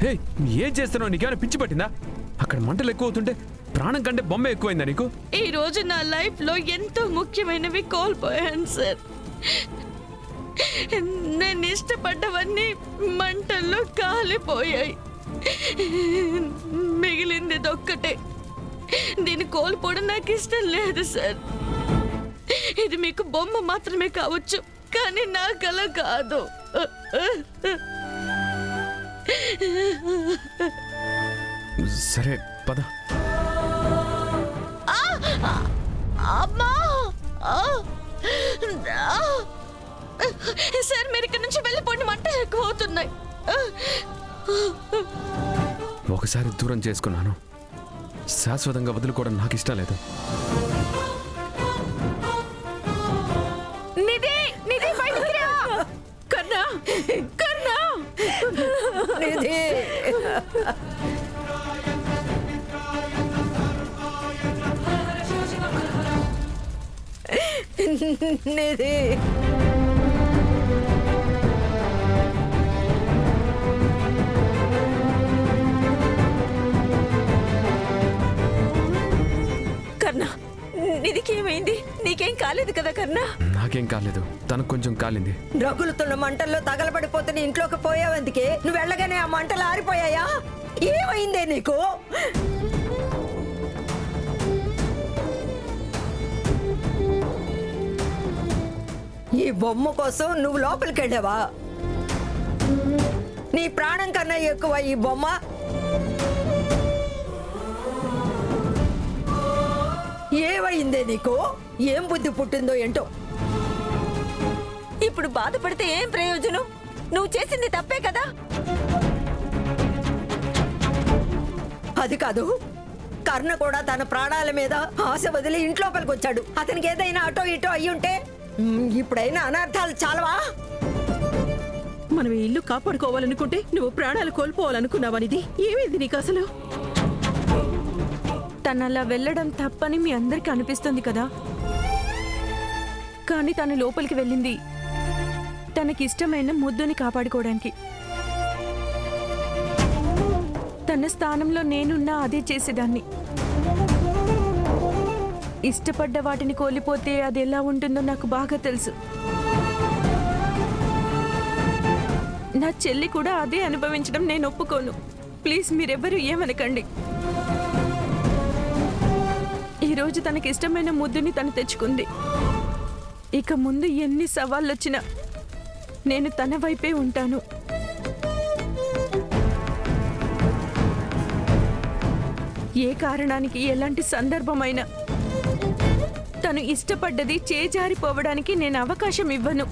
హే, ఏం చేస్తున్నావు? నీకేమైనా పిచ్చి పట్టిందా? అక్కడ మంటలు ఎక్కువ అవుతుంటే ప్రాణం కంటే బొమ్మ ఎక్కువైందా నీకు? ఈ రోజు నా లైఫ్ లో ఎంతో ముఖ్యమైనవి కోల్పోయాను సార్. నేను ఇష్టపడ్డవన్నీ మంటల్లో కాలిపోయాయి. మిగిలింది ఒక్కటే. దీన్ని కోల్పోవడం నాకు ఇష్టం లేదు సార్. ఇది మీకు బొమ్మ మాత్రమే కావచ్చు, కానీ నా కల కాదు. సరే పద. అమ్మా! సార్ మీరు ఇక్కడ నుంచి వెళ్ళిపోండి, మంటలు ఎక్కువ అవుతున్నాయి. ఒకసారి దూరం చేసుకున్నాను, శాశ్వతంగా వదులుకోవడం నాకు ఇష్టం లేదు. నిధి, నిధి బయటికి రా. కర్ణ, కర్ణ. నిధి, నిధి, కర్ణ, నిధికి ఏమైంది? నీకేం కాలేదు కదా కర్ణ? నాకేం కాలేదు, తనకు కొంచెం కాలింది. రగులుతున్న మంటల్లో తగలబడిపోతే నీ ఇంట్లోకి పోయావందుకే నువ్వు వెళ్ళగానే ఆ మంటలు ఆరిపోయాయా? ఏమైందే నీకు? ఈ బొమ్మ కోసం నువ్వు లోపలికి వెళ్ళావా? నీ ప్రాణం కన్నా ఎక్కువ ఈ బొమ్మ. ఏమైందే నీకు? ఏం బుద్ధి పుట్టిందో ఏంటో. ఇప్పుడు బాధపడితే ఏం ప్రయోజనం? నువ్వు చేసింది తప్పే కదా. అది కాదు, కర్ణ కూడా తన ప్రాణాల మీద ఆశ వదిలి ఇంట్లోపలికి వచ్చాడు. అతనికి ఏదైనా అటో ఇటో అయ్యి ఉంటే ఇప్పుడైనా అనర్థాలు చాలవా? మనం ఈ ఇల్లు కాపాడుకోవాలనుకుంటే నువ్వు ప్రాణాలు కోల్పోవాలనుకున్నావనిది ఏమైంది నీకు అసలు? తను అలా వెళ్ళడం తప్పని మీ అందరికీ అనిపిస్తుంది కదా, కానీ తను లోపలికి వెళ్ళింది తనకిష్టమైన ముద్దుని కాపాడుకోవడానికి. తన స్థానంలో నేనున్నా అదే చేసేదాన్ని. ఇష్టపడ్డ వాటిని కోల్పోతే అది ఎలా ఉంటుందో నాకు బాగా తెలుసు. నా చెల్లి కూడా అదే అనుభవించడం నేను ఒప్పుకోను. ప్లీజ్ మీరెవ్వరూ ఏమనకండి. ఈరోజు తనకి ఇష్టమైన ముద్దుని తను తెచ్చుకుంది. ఇక ముందు ఎన్ని సవాళ్ళు వచ్చినా నేను తన వైపే ఉంటాను. ఏ కారణానికి ఎలాంటి సందర్భమైనా తను ఇష్టపడ్డది చేజారిపోవడానికి నేను అవకాశం ఇవ్వను.